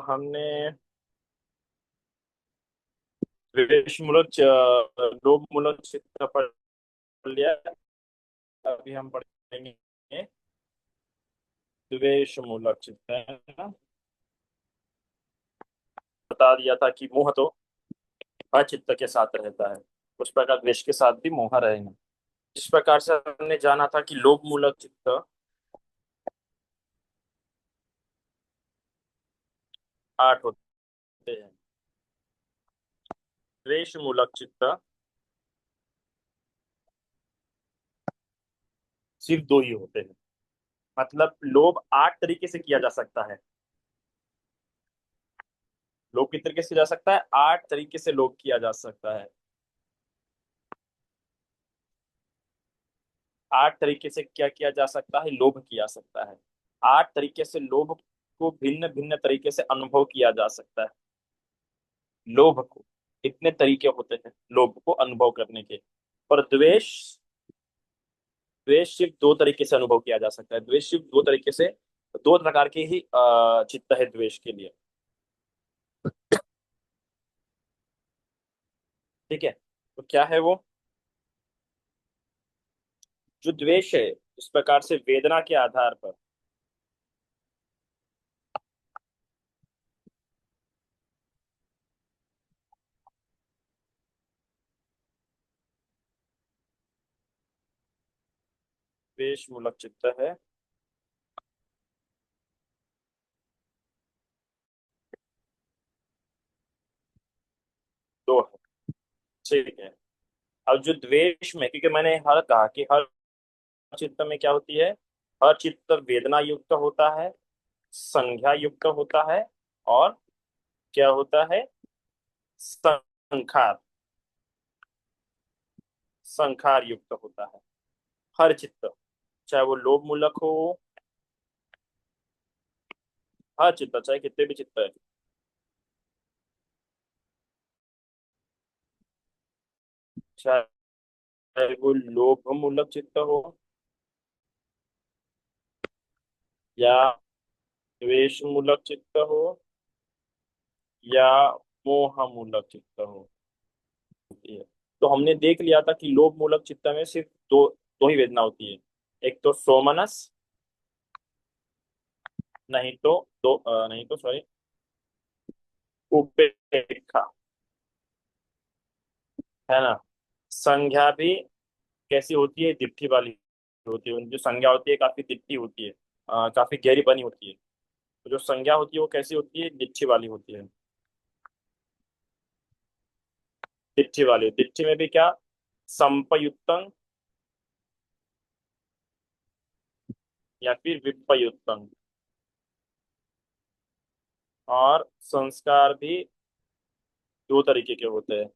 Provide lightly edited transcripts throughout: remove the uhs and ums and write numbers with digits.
हमने लोभ मूलक चित्त पढ़ लिया। अभी हम पढ़ेंगे द्वेष मूलक चित्त, है ना। बता दिया था कि मोह तो हर चित्त के साथ रहता है, उस प्रकार द्वेष के साथ भी मोह रहेगा। इस प्रकार से हमने जाना था कि लोभ मूलक चित्त 8 होते हैं, द्वेष मूलक चित्त सिर्फ 2 ही होते हैं। मतलब लोभ 8 तरीके से किया जा सकता है। लोभ किस तरीके से जा सकता है? 8 तरीके से लोभ किया जा सकता है। 8 तरीके से क्या किया जा सकता है? लोभ किया सकता है। 8 तरीके से लोभ को भिन्न भिन्न तरीके से अनुभव किया जा सकता है। लोभ को इतने तरीके होते हैं लोभ को अनुभव करने के। पर द्वेष, द्वेष सिर्फ 2 तरीके से अनुभव किया जा सकता है। द्वेष सिर्फ 2 तरीके से, 2 प्रकार के ही चित्त है द्वेष के लिए। ठीक है, तो क्या है वो? जो द्वेष है इस प्रकार से वेदना के आधार पर, द्वेष मूलक चित्त है। दो है, ठीक है। अब जो द्वेष में, क्योंकि मैंने हर कहा कि हर चित्त में क्या होती है, हर चित्त वेदना युक्त होता है, संज्ञा युक्त होता है, और क्या होता है? संखार, संखार युक्त होता है। हर चित्त, चाहे वो लोभ मूलक हो, हर चित्त चाहे कितने भी चित्त है, चाहे वो लोभ मूलक चित्त हो या द्वेष मूलक चित्त हो या मोह मूलक चित्त हो, होती है। तो हमने देख लिया था कि लोभ मूलक चित्त में सिर्फ दो ही वेदना होती है। एक तो सोमनस, नहीं तो नहीं तो सॉरी, उपेक्षा, है ना। संज्ञा भी कैसी होती है? दिट्ठी वाली होती है। उनकी जो संज्ञा होती है काफी दिट्ठी होती है, काफी गहरी बनी होती है। तो जो संज्ञा होती है वो कैसी होती है? दिट्ठी वाली होती है। दिट्ठी वाली, दिट्ठी में भी क्या? संपयुक्तंग या फिर विपयुक्तंग। और संस्कार भी 2 तरीके के होते हैं,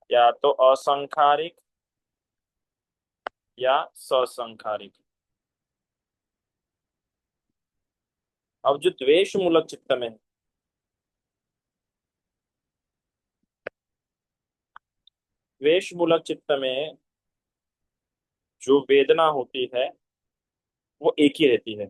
या तो असंखारिक या ससंखारिक। अब जो द्वेष मूलक चित्त में, द्वेष मूलक चित्त में जो वेदना होती है वो एक ही रहती है।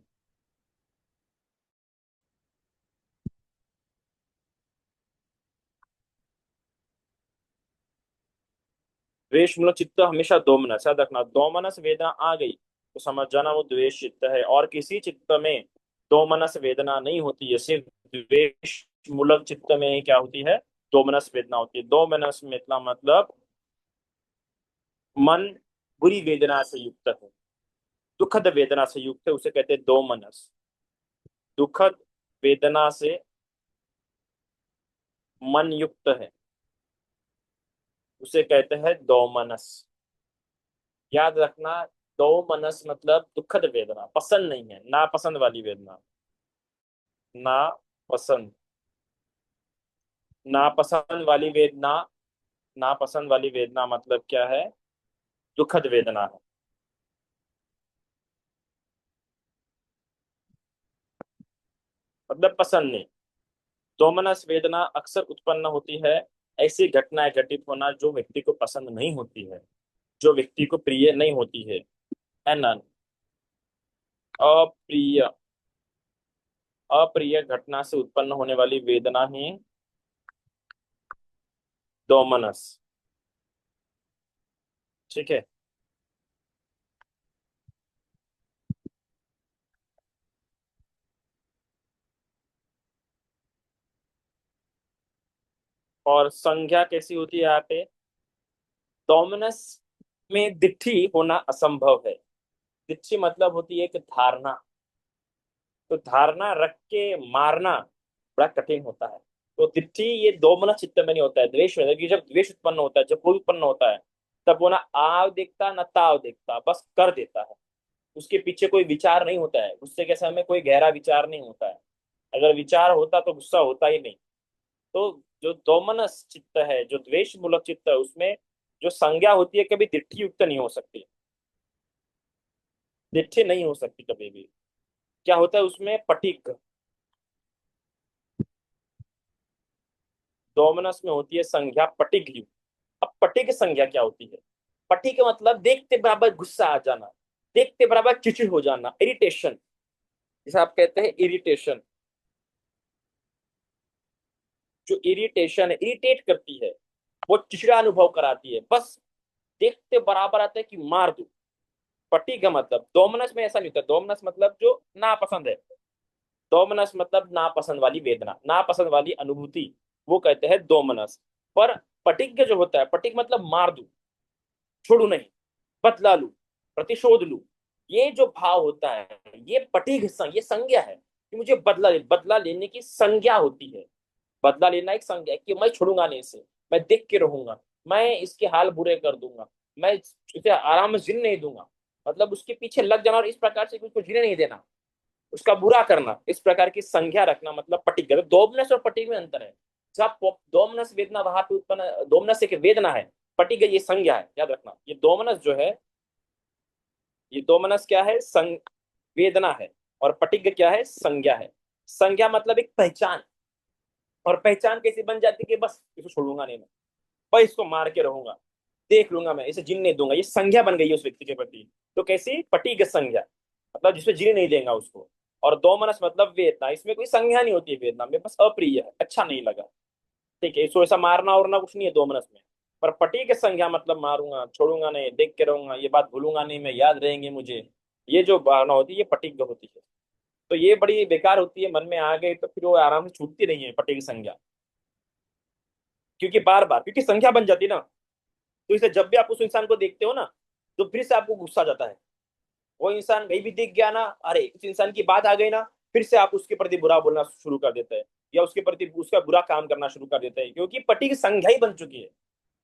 द्वेष मूलक चित्त हमेशा दोमनस, याद रखना। दोमनस वेदना आ गई तो समझ जाना वो द्वेष चित्त है। और किसी चित्त में दोमनस वेदना नहीं होती है, सिर्फ द्वेष मूलक चित्त में ही क्या होती है? दोमनस वेदना होती है। दोमनस में इतना मतलब मन बुरी वेदना से युक्त है, दुखद वेदना से युक्त है, उसे कहते हैं दोमनस। दुखद वेदना से मन युक्त है, उसे कहते हैं दोमनस। याद रखना, दोमनस मतलब दुखद वेदना, पसंद नहीं है, ना पसंद वाली वेदना। ना पसंद, ना पसंद वाली वेदना, ना पसंद वाली वेदना मतलब क्या है? दुखद वेदना है। मतलब पसंद नहीं। दोमनस वेदना अक्सर उत्पन्न होती है, ऐसी घटनाएं घटित होना जो व्यक्ति को पसंद नहीं होती है, जो व्यक्ति को प्रिय नहीं होती है ना। अप्रिय, अप्रिय घटना से उत्पन्न होने वाली वेदना ही दोमनस। ठीक है। और संज्ञा कैसी होती है यहाँ पे? दोमनस में दिट्ठी होना असंभव है। दिट्ठी मतलब होती है एक धारणा। तो धारणा रख के मारना बड़ा कठिन होता है। तो दिट्ठी ये दोमनस चित्त में नहीं होता है, द्वेष में। कि जब द्वेष उत्पन्न होता है, जब क्रोध उत्पन्न होता है, तब वो ना आव देखता ना ताव देखता, बस कर देता है। उसके पीछे कोई विचार नहीं होता है, गुस्से के समय कोई गहरा विचार नहीं होता है। अगर विचार होता तो गुस्सा होता ही नहीं। तो जो दोमनस चित्त है, जो द्वेष मूलक चित्त है, उसमें जो संज्ञा होती है कभी दिट्ठी युक्त नहीं हो सकती। दिट्ठी नहीं हो सकती कभी भी। क्या होता है उसमें? पटिक। दोमनस में होती है संज्ञा पटिक युक्त। अब पटिक संज्ञा क्या होती है? पटिक मतलब देखते बराबर गुस्सा आ जाना, देखते बराबर चिड़चिड़ हो जाना, इरिटेशन। जिसे आप कहते हैं इरिटेशन। जो इरिटेशन इरिटेट करती है, वो चिड़चिड़ा अनुभव कराती है, बस देखते बराबर आता है कि मार दो। पट्टी का मतलब दोमनस में ऐसा नहीं होता। दोमनस मतलब जो नापसंद है। दोमनस मतलब नापसंद वाली वेदना, नापसंद वाली अनुभूति, वो कहते हैं दोमनस। पर पटिक जो होता है, पटिक मतलब मार दू, छोड़ू नहीं, बदला लू, प्रतिशोध लू। ये जो भाव होता है, ये पटिक ये संज्ञा है कि मुझे बदला लेने की संज्ञा होती है। बदला लेना एक संज्ञा है कि मैं छोड़ूंगा नहीं इसे, मैं देख के रहूंगा, मैं इसके हाल बुरे कर दूंगा, मैं इसे आराम में जीने नहीं दूंगा। मतलब उसके पीछे लग जाना और इस प्रकार से उसको जीने नहीं देना, उसका बुरा करना, इस प्रकार की संज्ञा रखना, मतलब पटिक। दोमनस और पटिक में अंतर है। जब दोमनस वेदना वहां पे उत्पन्न, दोमनस एक वेदना है, पटिक ये संज्ञा है, याद रखना। ये दोमनस जो है, ये दोमनस क्या है? वेदना है। और पटिक क्या है? संज्ञा है। संज्ञा मतलब एक पहचान। और पहचान कैसी बन जाती है कि बस इसको छोड़ूंगा नहीं मैं, बस इसको मार के रहूंगा, देख लूंगा, मैं इसे जीने नहीं दूंगा। ये संज्ञा बन गई है उस व्यक्ति के प्रति। तो कैसी? पटीक संज्ञा, मतलब जिसमें जीने नहीं देगा उसको। और दो मनस मतलब वेदना, इसमें कोई संज्ञा नहीं होती है वेदना में, बस अप्रिय है, अच्छा नहीं लगा। ठीक है, इसको ऐसा मारना और ना कुछ नहीं है दो मनस में। पर पटीक संज्ञा मतलब मारूंगा, छोड़ूंगा नहीं, देख के रहूंगा, ये बात भूलूंगा नहीं मैं, याद रहेंगे मुझे। ये जो भावना होती है, ये पटीक होती है। तो ये बड़ी बेकार होती है, मन में आ गई तो फिर वो आराम से छूटती नहीं है पटीक संज्ञा। क्योंकि बार बार, क्योंकि संख्या बन जाती है ना। तो इसे जब भी आप उस इंसान को देखते हो ना, तो फिर से आपको गुस्सा आ जाता है। वो इंसान कहीं भी दिख गया ना, अरे उस इंसान की बात आ गई ना, फिर से आप उसके प्रति बुरा बोलना शुरू कर देते हैं, या उसके प्रति उसका बुरा काम करना शुरू कर देते हैं, क्योंकि पति की संख्या ही बन चुकी है।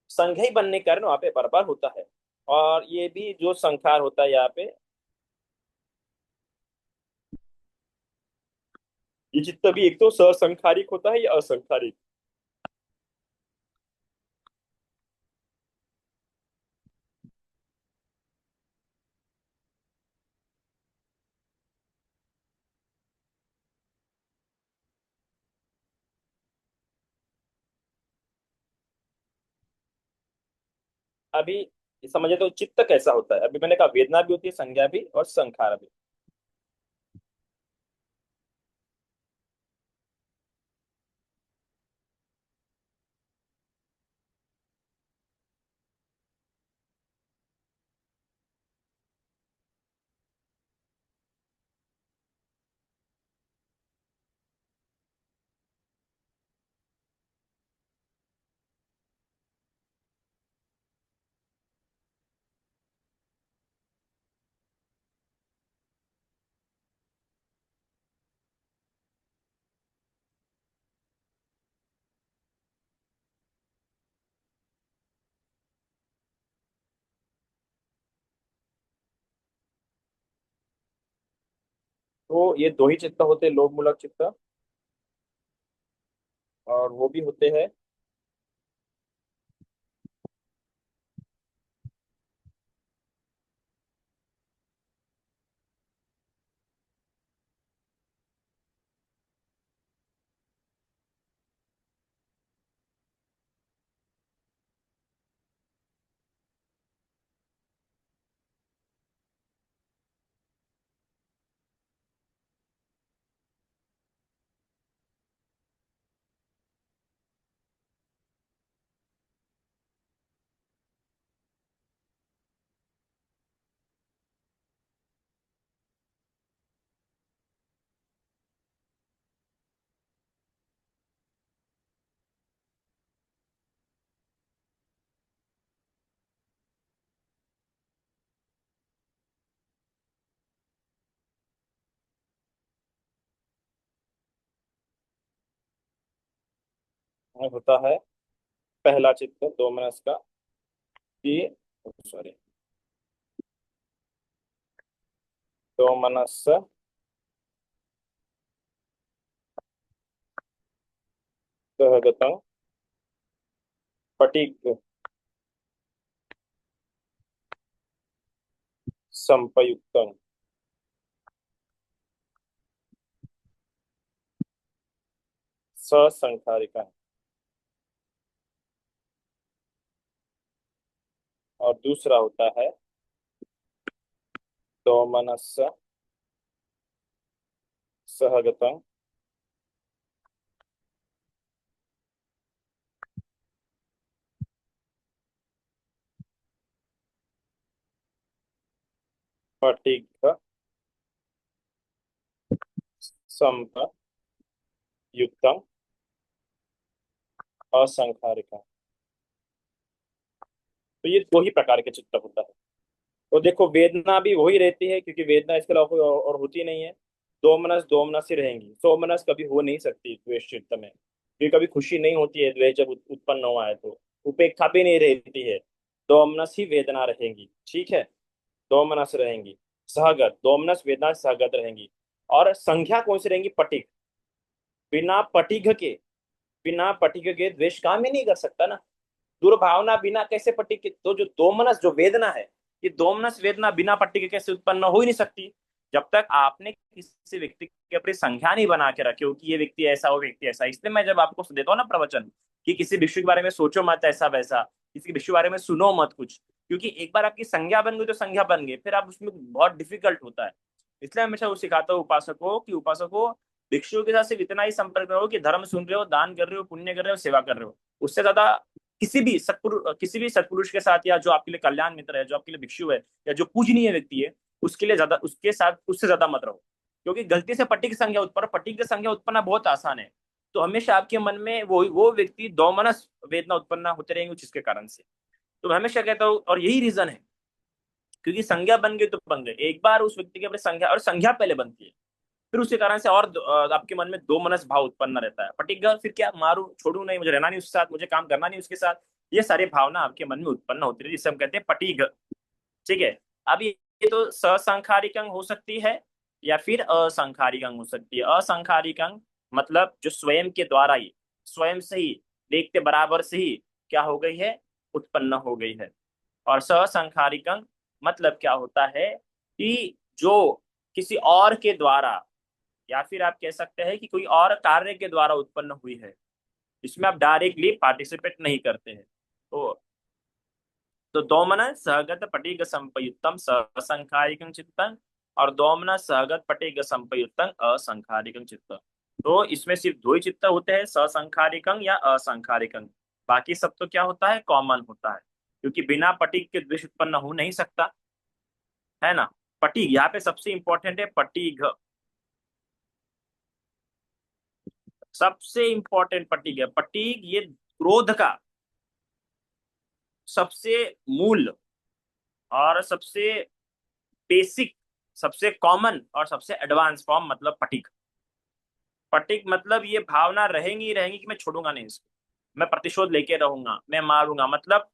संख्या ही बनने के कारण वहां पे बर्बाद होता है। और ये भी जो संखार होता है यहाँ पे, ये चित्त भी एक तो ससंखारिक होता है या असंखारिक। अभी समझे तो चित्त कैसा होता है? अभी मैंने कहा वेदना भी होती है, संज्ञा भी, और संखार भी। तो ये दो ही चित्त होते हैं, लोभ मूलक चित्त। और वो भी होते हैं। होता है पहला चित्त दो मनस का कि, सॉरी, दो मनस सहगतं पटीक संपयुक्तम ससंखारिका। और दूसरा होता है दो मनस सहगतं पटीक संपयुक्तम असंखारिका। तो ये दो ही प्रकार के चित्त होता है। तो देखो वेदना भी वही रहती है, क्योंकि वेदना इसके अलावा कोई और होती नहीं है। दो मनस ही रहेंगी, सो मनस कभी हो नहीं सकती द्वेष चित्त में, क्योंकि कभी खुशी नहीं होती है द्वेष जब उत्पन्न हुआ है तो। उपेक्षा भी नहीं रहती है, दो मनस ही वेदना रहेंगी, ठीक है। दो मनस रहेंगी सहगत, दो मनस वेदना सहगत रहेंगी। और संख्या कौन सी रहेंगी? पटिक। बिना पटिक के, बिना पटिक के द्वेष काम ही नहीं कर सकता ना। दुर्भावना बिना कैसे पट्टी की? तो जो दोमनस जो वेदना है, ये दोमनस वेदना बिना पट्टी के कैसे उत्पन्न हो ही नहीं सकती? जब तक आपने किसी व्यक्ति की अपनी संज्ञा नहीं बना के रखे हो कि ये व्यक्ति ऐसा, वो व्यक्ति ऐसा। इसलिए मैं जब आपको देता हूँ ना प्रवचन कि किसी विषय के बारे में सोचो मत ऐसा वैसा, किसी विषय के बारे में सुनो मत कुछ, क्योंकि एक बार आपकी संज्ञा बन गई तो संज्ञा बन गई, फिर आप उसमें बहुत डिफिकल्ट होता है। इसलिए हमेशा वो सिखाता हूँ उपासकों कि उपासकों भिक्षुओं के साथ सिर्फ इतना ही संपर्क रहो कि धर्म सुन रहे हो, दान कर रहे हो, पुण्य कर रहे हो, सेवा कर रहे हो। उससे ज्यादा किसी भी सत्पुरुष के साथ, या जो आपके लिए कल्याण मित्र है, जो आपके लिए भिक्षु है, या जो पूजनीय व्यक्ति है, उसके लिए ज्यादा, उसके साथ उससे ज्यादा मत रहो। क्योंकि गलती से पट्टी की संख्या उत्पन्न, पट्टी की संख्या उत्पन्न बहुत आसान है। तो हमेशा आपके मन में वो व्यक्ति दोमनस वेदना उत्पन्न होते रहेंगे जिसके कारण से। तो मैं हमेशा कहता हूँ, और यही रीजन है, क्योंकि संज्ञा बन गई तो बन गई। एक बार उस व्यक्ति की अपनी संज्ञा, और संज्ञा पहले बनती है, फिर उसके कारण से और आपके मन में दो मनस भाव उत्पन्न रहता है। पटिक फिर क्या, मारू छोड़ू नहीं, मुझे रहना नहीं उसके साथ, मुझे काम करना नहीं उसके साथ। ये सारी भावना आपके मन में उत्पन्न होती है, जिसे हम कहते हैं पटिग। ठीक है। अब ये तो ससंखारिक अंग हो सकती है, या फिर असंखारिक अंग हो सकती है। असंखारिक अंग मतलब जो स्वयं के द्वारा ही, स्वयं से ही, देखते बराबर से ही क्या हो गई है, उत्पन्न हो गई है। और ससंखारिक अंग मतलब क्या होता है कि जो किसी और के द्वारा, या फिर आप कह सकते हैं कि कोई और कार्य के द्वारा उत्पन्न हुई है, इसमें आप डायरेक्टली पार्टिसिपेट नहीं करते हैं। तो दोमन सहगत पटीग संपयुक्तम ससंखारिकं चित्तं, और दोमन सहगत पटीग संपयुक्तं असंखारिकं चित्त। तो इसमें सिर्फ दो ही चित्त होते हैं, ससंखारिकं या असंखारिकं। बाकी सब तो क्या होता है, कॉमन होता है, क्योंकि बिना पटीग के द्वेष उत्पन्न हो नहीं सकता, है ना। पटीग यहाँ पे सबसे इंपॉर्टेंट है, पटीग सबसे इंपॉर्टेंट। पटीग है, पटीग ये क्रोध का सबसे मूल, और सबसे बेसिक, सबसे कॉमन, और सबसे एडवांस फॉर्म मतलब पटीक। पटीक मतलब ये भावना रहेंगी ही रहेंगी कि मैं छोड़ूंगा नहीं इसको, मैं प्रतिशोध लेके रहूंगा, मैं मारूंगा, मतलब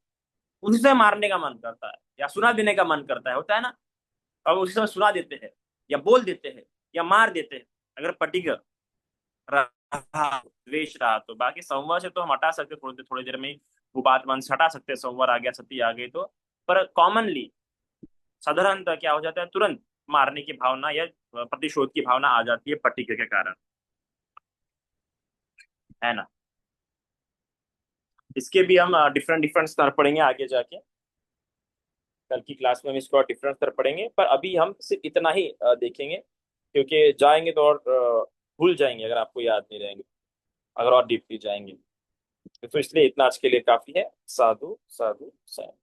उसे मारने का मन करता है, या सुना देने का मन करता है, होता है ना। और उसी समय सुना देते हैं, या बोल देते हैं, या मार देते हैं। अगर पटीक रहा, द्वेष रहा, तो बाकी संवर से तो हम हटा सकते, थोड़ी थोड़ी देर में ही वो बात मन से हटा सकते हैं, संवर आ गया, सती आ गई तो। पर कॉमनली, साधारणतः क्या हो जाता है, तुरंत मारने की भावना या प्रतिशोध की भावना आ जाती है पट्टी के कारण, है ना। इसके भी हम डिफरेंट डिफरेंट स्तर पढ़ेंगे आगे जाके, कल की क्लास में हम इसको डिफरेंट स्तर पढ़ेंगे। पर अभी हम सिर्फ इतना ही देखेंगे, क्योंकि जाएंगे तो और भूल जाएंगे अगर आपको याद नहीं रहेंगे, अगर और डीपली जाएंगे। तो इसलिए इतना आज के लिए काफी है। साधु साधु साधु।